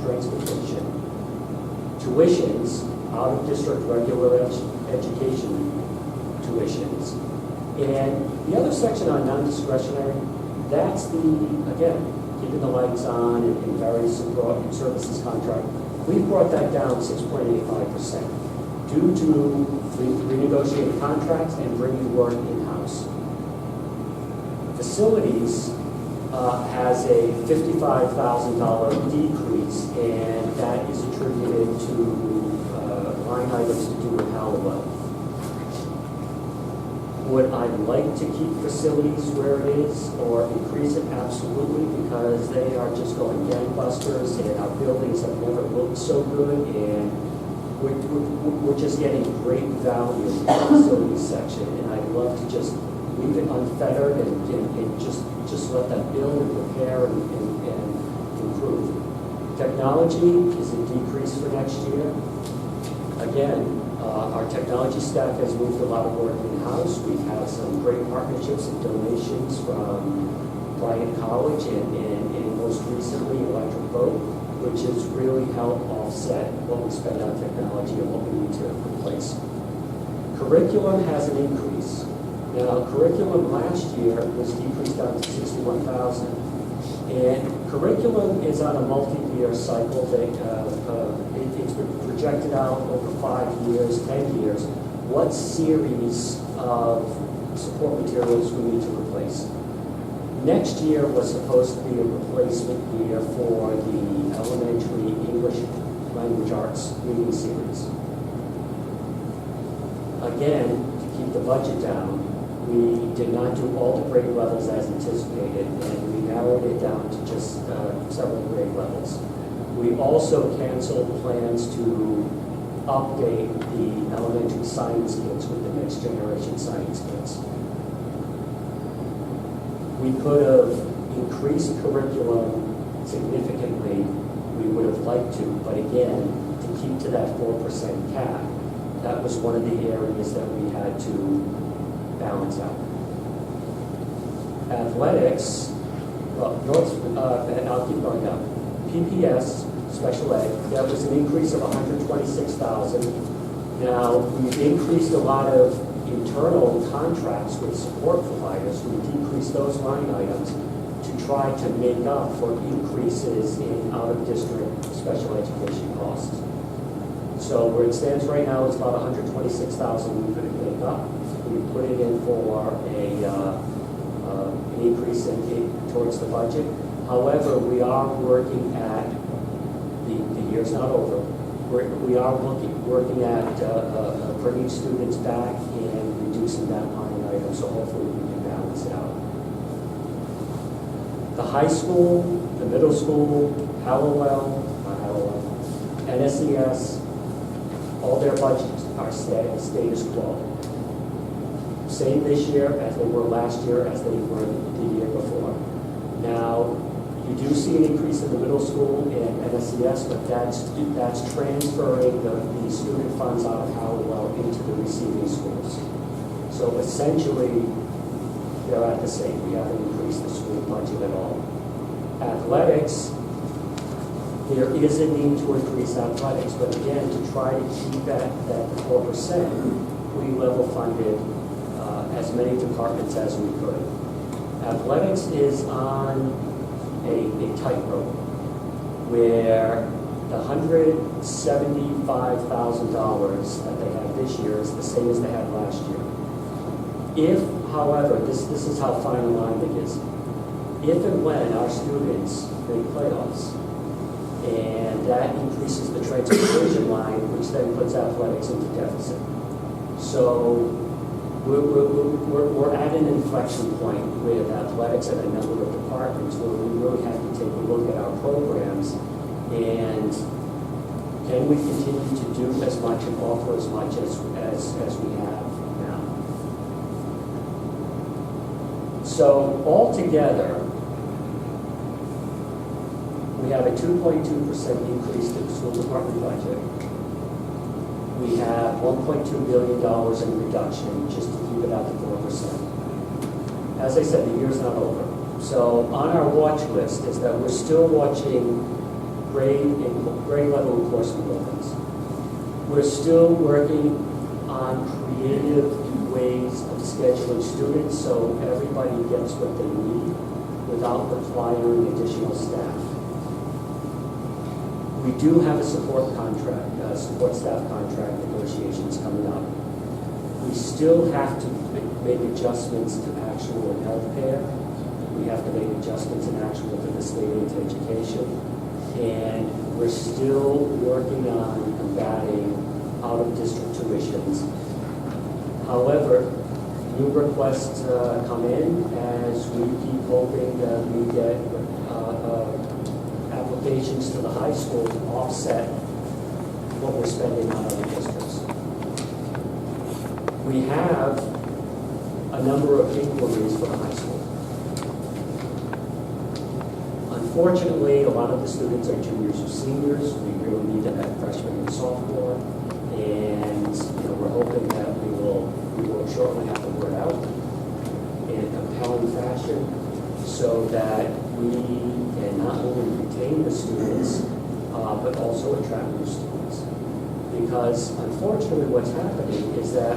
transportation, tuitions, out-of-district regular education tuitions, and the other section on non-discretionary, that's the, again, keeping the lights on and various support and services contract. We brought that down 6.85% due to renegotiating contracts and bringing work in-house. Facilities has a $55,000 decrease, and that is attributed to line items to do with Hallowell. Would I like to keep facilities where it is or increase it? Absolutely, because they are just going gangbusters, and our buildings have never looked so good, and we're just getting great value in the facilities section, and I'd love to just leave it unfettered and just let that build and repair and improve. Technology is a decrease for next year. Again, our technology staff has moved a lot of work in-house. We've had some great partnerships and donations from Bryant College and most recently Electric Boat, which has really helped offset what we spend on technology and what we need to replace. Curriculum has an increase. Now, curriculum last year was decreased down to $61,000. And curriculum is on a multi-year cycle. It's been projected out over 5 years, 10 years, what series of support materials we need to replace. Next year was supposed to be a replacement year for the elementary English language arts reading series. Again, to keep the budget down, we did not do all the grade levels as anticipated, and we narrowed it down to just several grade levels. We also canceled plans to update the elementary science kits with the next generation science kits. We could have increased curriculum significantly. We would have liked to, but again, to keep to that 4% cap, that was one of the areas that we had to balance out. Athletics, well, and I'll keep going down. PPS, special ed, that was an increase of $126,000. Now, we've increased a lot of internal contracts with support providers. We decreased those line items to try to make up for increases in out-of-district special education costs. So where it stands right now is about $126,000 we could make up. We put it in for an increase towards the budget. However, we are working at, the year's not over, we are working at bringing students back and reducing that line item, so hopefully we can balance it out. The high school, the middle school, Hallowell, NSES, all their budgets are status quo. Same this year as they were last year, as they were the year before. Now, you do see an increase in the middle school and NSES, but that's transferring the student funds out of Hallowell into the receiving schools. So essentially, they're at the same. We haven't increased the school budget at all. Athletics, there is a need to increase athletics, but again, to try to keep that 4%, we level funded as many departments as we could. Athletics is on a tightrope where the $175,000 that they have this year is the same as they had last year. If, however, this is how fine a line it is, if and when our students make playoffs, and that increases the transportation line, which then puts athletics into deficit. So we're at an inflection point with athletics at a number of departments where we really have to take a look at our programs and can we continue to do as much and offer as much as we have now. So altogether, we have a 2.2% increase to the school department budget. We have $1.2 billion in reduction just to keep it at the 4%. As I said, the year's not over. So on our watch list is that we're still watching grade level enforcement buildings. We're still working on creative ways of scheduling students so everybody gets what they need without requiring additional staff. We do have a support staff contract negotiations coming up. We still have to make adjustments to actual healthcare. We have to make adjustments in actual to the state aid to education. And we're still working on combating out-of-district tuitions. However, new requests come in as we keep hoping that we get applications to the high school to offset what we're spending on other districts. We have a number of inquiries for the high school. Unfortunately, a lot of the students are juniors or seniors. We really need to have freshmen and sophomore, and we're hoping that we will shortly have the word out in a compelling fashion so that we can not only retain the students, but also attract new students. Because unfortunately what's happening is that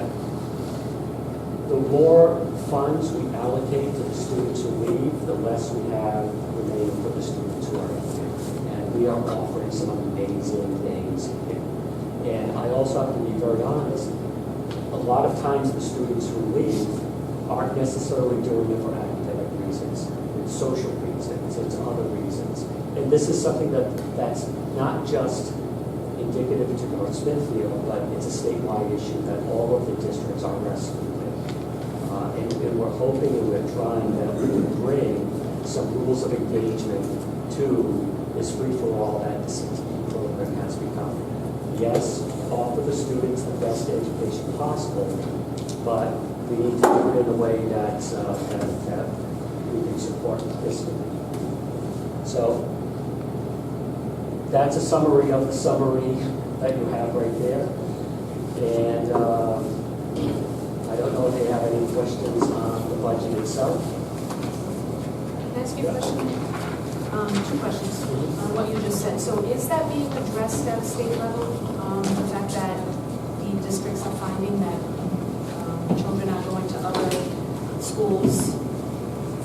the more funds we allocate to the students who leave, the less we have remaining for the students who are here. And we are offering some amazing things here. And I also have to be very honest, a lot of times the students who leave aren't necessarily doing it for academic reasons. It's social reasons, it's other reasons. And this is something that's not just indicative to North Smithfield, but it's a statewide issue that all of the districts are wrestling with. And we're hoping and we're trying that we can bring some rules of engagement to this free-for-all that the CTE program has become. Yes, offer the students the best education possible, but we need to do it in a way that we can support this community. So that's a summary of the summary that you have right there. And I don't know if they have any questions on the budget itself. Can I ask you a question? Two questions on what you just said. So is that being addressed at state level? The fact that the districts are finding that children are going to other schools?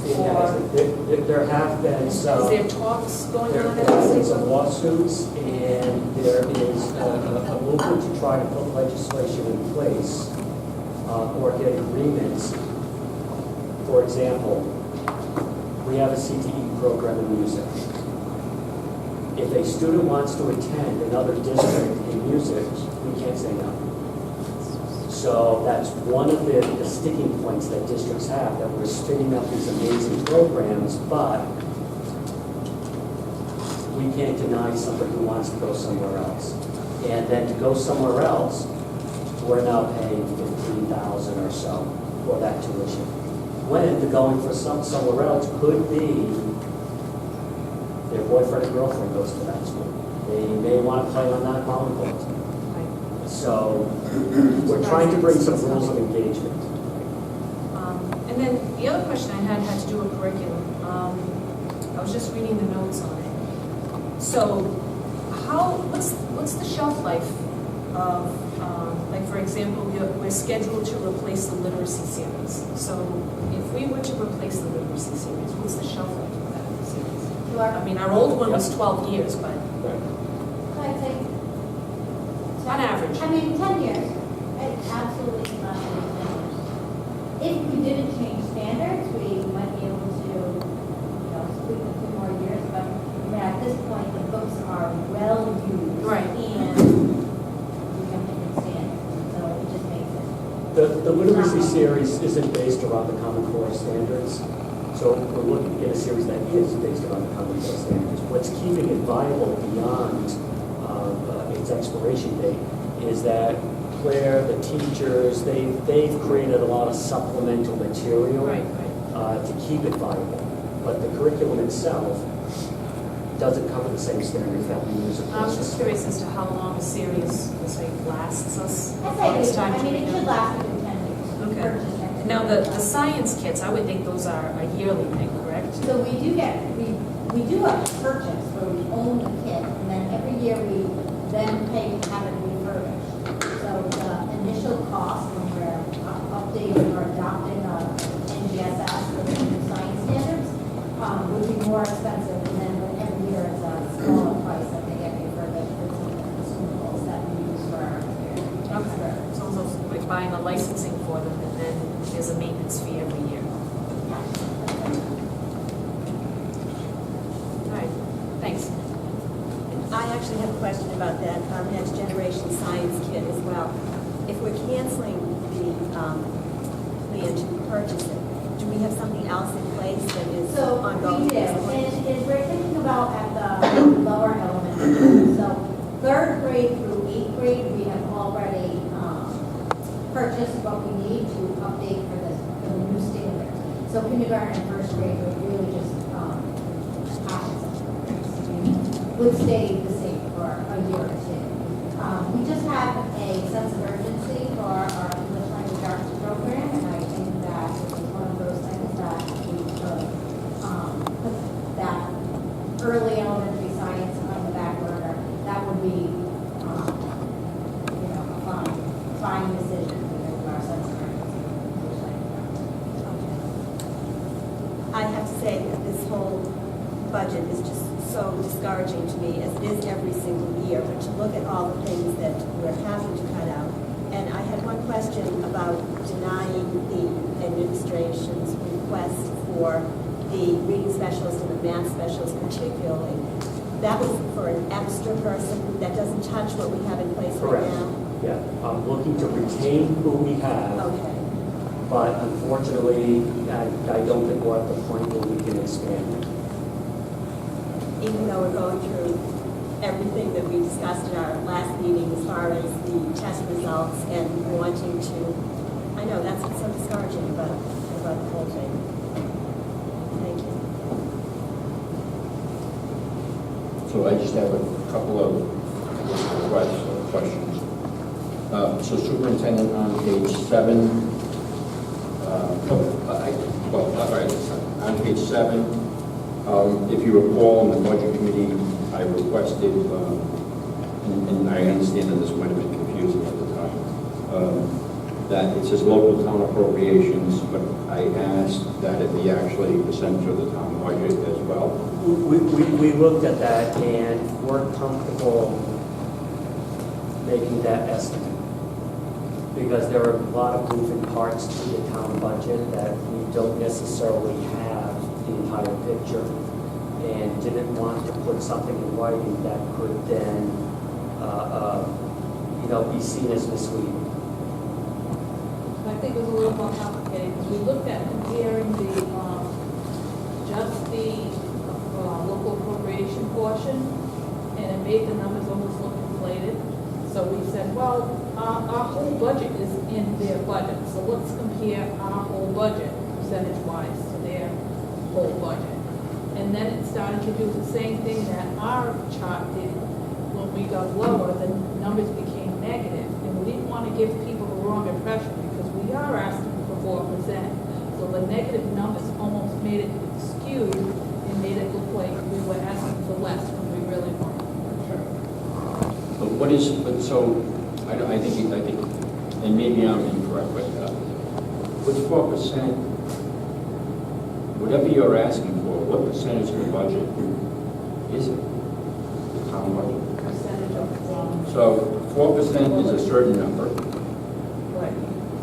There have been some. Is there talks going There on at have the been state some level? lawsuits, and there is a movement to try to put legislation in place or get agreements. For example, we have a CTE program in music. If a student wants to attend another district in music, we can't say no. So that's one of the sticking points that districts have, that we're spinning up these amazing programs, but we can't deny somebody who wants to go somewhere else. And then to go somewhere else, we're now paying $15,000 or so for that tuition. When the going for somewhere else could be their boyfriend or girlfriend goes to that school. They may want to play on that volleyball team. So we're trying to bring some rules of engagement. And then the other question I had to do with curriculum. I was just reading the notes on it. So what's the shelf life of, like for example, we're scheduled to replace the literacy series. So if we were to replace the literacy series, what's the shelf life of that series? I mean, our old one was 12 years, but I'd say, on average. I mean, 10 years. It's absolutely not 10 years. If we didn't change standards, we might be able to, squeeze a few more years. But I mean, at this point, the books are well used. Right. And we have different standards. So it just makes it. The literacy series isn't based around the Common Core standards. So we're looking at a series that is based around the Common Core standards. What's keeping it viable beyond its expiration date is that Claire, the teachers, they've created a lot of supplemental material to keep it viable. But the curriculum itself doesn't cover the same standards that we use. I was just curious as to how long a series, say, lasts us. I'd say, it should last within 10 years. Okay. Now, the science kits, I would think those are a yearly thing, correct? So we do have a purchase where we own the kit, and year we then pay to have it refurbished. So the initial cost when we're updating or adopting NGSS with the new science standards would be more expensive, and then every year it's a smaller price that they get refurbished for some of the consumables that we use for our Okay, so it's almost like buying a licensing for them, and then there's a maintenance fee every year. All right, thanks. I actually have a question about that next generation science kit as well. If we're canceling the plan to purchase it, do we have something else in place that is So ongoing? we do, and we're thinking about at the lower elementary school. So third grade through eighth grade, we have already purchased what we need to update for the new standard. So kindergarten and first grade would really just would stay the same for a year or two. We just have a sense of urgency for our English language arts program, and I think that it is one of those things that we could put that early elementary science on the back burner. That would be, a fine decision because of our sense of urgency for English language arts. I have to say that this whole budget is just so discouraging to me, as it is every single year, but to look at all the things that we're having to cut out. And I had one question about denying the administration's request for the reading specialist and the math specialist particularly. That was for an extra person that doesn't touch what we have in place right Correct. now? Yeah, I'm looking to retain who we have, Okay. but unfortunately, I don't think we're at the point where we can expand it. Even though we're going through everything that we discussed in our last meeting as far as the test results and wanting to, I know that's what's so discouraging about the whole thing. Thank you. So I just have a couple of questions. So superintendent on page 7, on page 7, if you recall, in the budget committee, I requested, and I understand that this might have been confusing at the time, that it says local town appropriations, but I asked that it be actually a percentage of the town budget as well. We looked at that and weren't comfortable making that estimate because there are a lot of moving parts to the town budget that we don't necessarily have the entire picture, and didn't want to put something in writing that could then, be seen as misleading. I think it was a little more complicated, because we looked at comparing just the local appropriation portion, and it made the numbers almost look inflated. So we said, well, our whole budget is in their budget, so let's compare our whole budget percentage-wise to their whole budget. And then it started to do the same thing that our chart did. When we got lower, the numbers became negative, and we didn't want to give people the wrong impression because we are asking for 4%. So the negative numbers almost made it skewed and made it look like we were asking for less when we really weren't. But I think, and maybe I'm incorrect, but what's 4%? Whatever you're asking for, what percentage of the budget is it? The town budget? Percentage of So 4% is a certain number. right.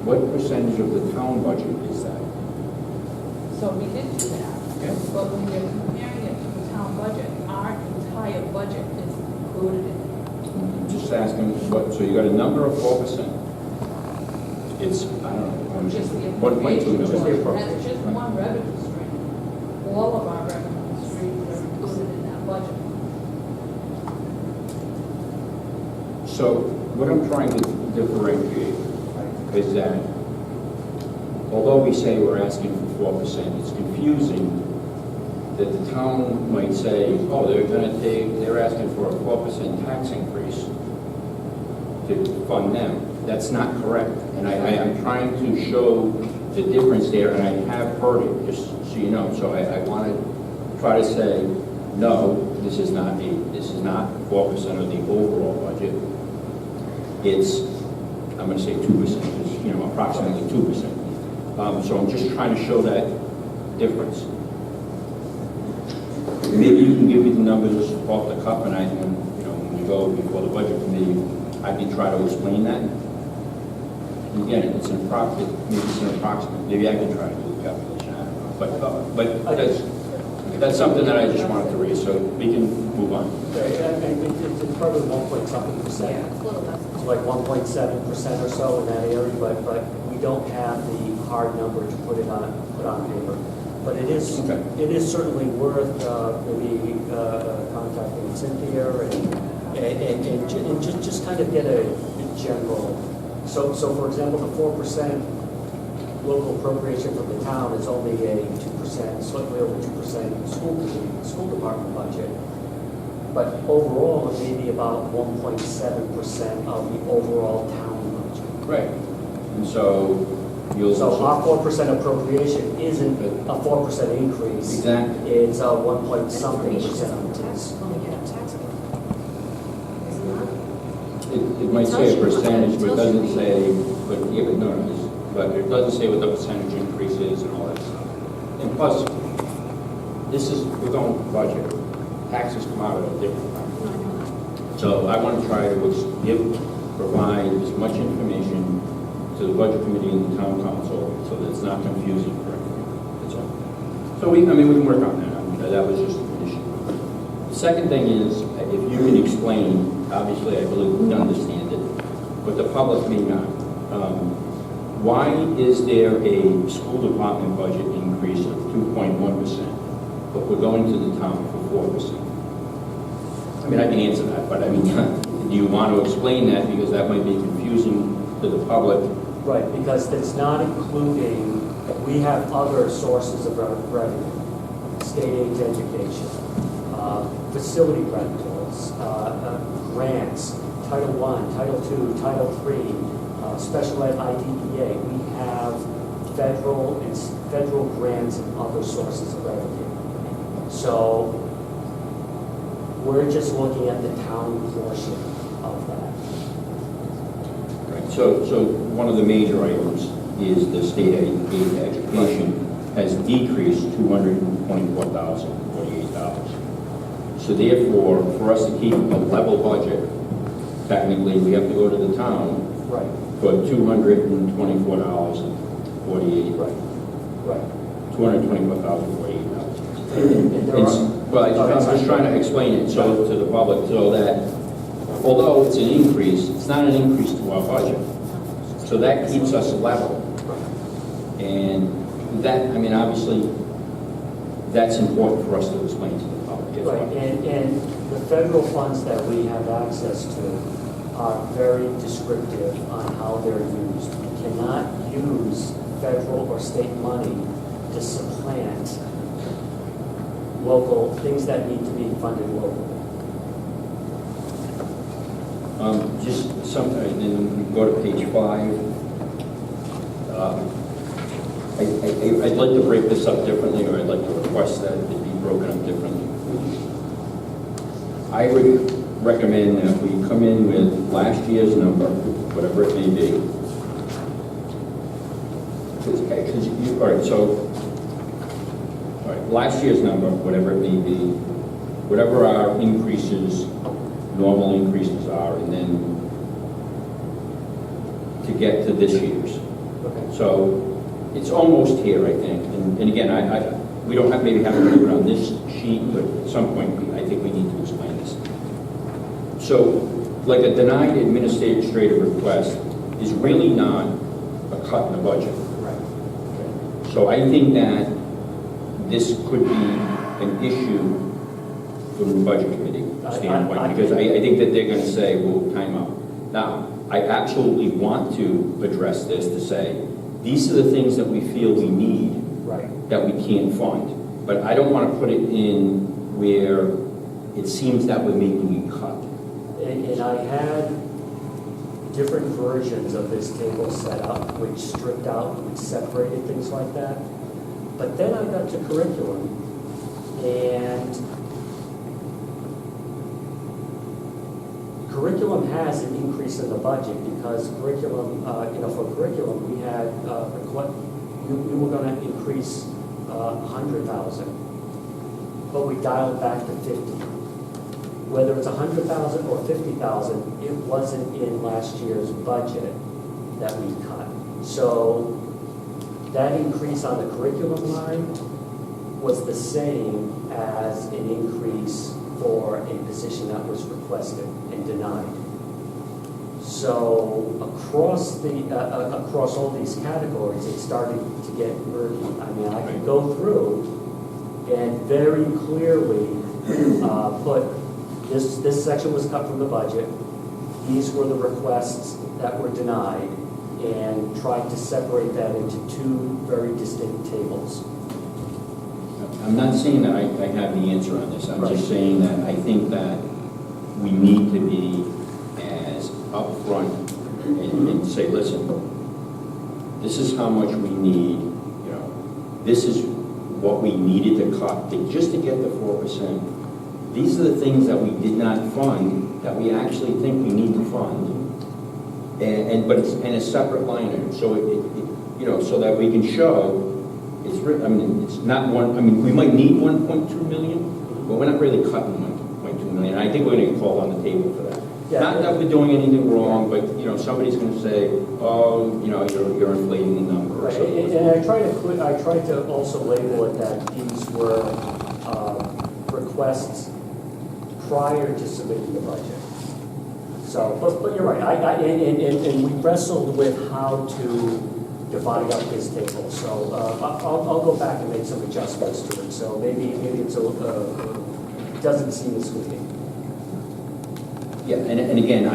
What percentage of the town budget is that? So we did do that. Okay. But when you're comparing it to the town budget, our entire budget is included in it. I'm just asking, so you got a number of 4%. It's, I don't know, Just the 1.2 appropriation million. portion, that's just one revenue stream. All of our revenue streams are included in that budget. So what I'm trying to differentiate is that although we say we're asking for 4%, it's confusing that the town might say, oh, they're asking for a 4% tax increase to fund them. That's not correct. And I'm trying to show the difference there, and I have heard it, just so you know. So I want to try to say, no, this is not 4% of the overall budget. It's, I'm going to say 2%, it's, approximately 2%. So I'm just trying to show that difference. Maybe you can give me the numbers off the cuff, and when we go before the budget committee, I can try to explain that. And again, it's an approximate, maybe I can try to do the calculation, I don't know. But that's something that I just wanted to raise, so we can move on. It's probably 1.something percent. Yeah, it's a little less. It's like 1.7% or so in that area, but we don't have the hard number to put on paper. But it is certainly worth maybe contacting Cynthia and just kind of get a general. So for example, the 4% local appropriation from the town is only a 2%, slightly over 2% school department budget. But overall, it may be about 1.7% of the overall town budget. Right. And so you'll... So our 4% appropriation isn't a 4% increase. Exactly. It's a 1 point something percent On the increase. tax, when we get a tax bill. Isn't that? It might say a percentage, but it doesn't say, but it doesn't say what the percentage increase is and all that stuff. And plus, we're going budget. Taxes come out at a different time. No, I know that. So I want to try to provide as much information to the budget committee and the town council so that it's not confusing for everyone. That's all. So we can work on that. That was just an issue. The second thing is, if you can explain, obviously I believe we understand it, but the public may not. Why is there a school department budget increase of 2.1%, but we're going to the town for 4%? I mean, I can answer that, but I mean, do you want to explain that? Because that might be confusing to the public. Right, because it's not including, we have other sources of revenue, state aid to education, facility rentals, grants, Title I, Title II, Title III, special ed IDEA. We have federal grants and other sources of revenue. So we're just looking at the town portion of that. Right. So one of the major items is the state aid to education has decreased $224,048. So therefore, for us to keep a level budget, technically we have to go to the town Right. for $224.48. Right. $224,048. And there are- Well, I'm just trying to explain it to the public so that although it's an increase, it's not an increase to our budget. So that keeps us level. And that, I mean, obviously, that's important for us to explain to the public as well. Right, and the federal funds that we have access to are very descriptive on how they're used. We cannot use federal or state money to supplant local, things that need to be funded locally. Just something, and then we go to page 5. I'd like to break this up differently, or I'd like to request that it be broken up differently. I would recommend that we come in with last year's number, whatever it may be. All right, last year's number, whatever it may be, whatever our increases, normal increases are, and then to get to this year's. Okay. So it's almost here, I think. And again, we don't have, maybe have to do it on this sheet, but at some point, I think we need to explain this. So, like a denied administrative request is really not a cut in the budget. Right. So I think that this could be an issue from the budget committee standpoint, because I think that they're going to say, well, time out. Now, I absolutely want to address this to say, these are the things that we feel we need Right. that we can't fund. But I don't want to put it in where it seems that we're making a cut. And I had different versions of this table set up, which stripped out, which separated things like that. But then I got to curriculum, and curriculum has an increase in the budget because curriculum, for curriculum, we had, we were gonna increase 100,000, but we dialed back to 50. Whether it's 100,000 or 50,000, it wasn't in last year's budget that we cut. So that increase on the curriculum line was the same as an increase for a position that was requested and denied. So across across all these categories, it started to get murky. I mean, I could go through and very clearly put this section was cut from the budget. These were the requests that were denied, and tried to separate that into two very distinct tables. I'm not saying that I have the answer on this. I'm Right. just saying that I think that we need to be as upfront and say, listen, this is how much we need, this is what we needed to cut just to get the 4%. These are the things that we did not fund that we actually think we need to fund. But it's in a separate line item, so so that we can show it's it's not we might need 1.2 million, but we're not really cutting 1.2 million. I think we're going to get called on the table for that. Yeah. Not that we're doing anything wrong, but somebody's going to say, oh, you're inflating the number. Or Right, something. and I tried to also label it that these were requests prior to submitting the budget. So, but you're right, and we wrestled with how to divide up this table. So I'll go back and make some adjustments to it. So maybe it's it doesn't seem as clean. Yeah, and again,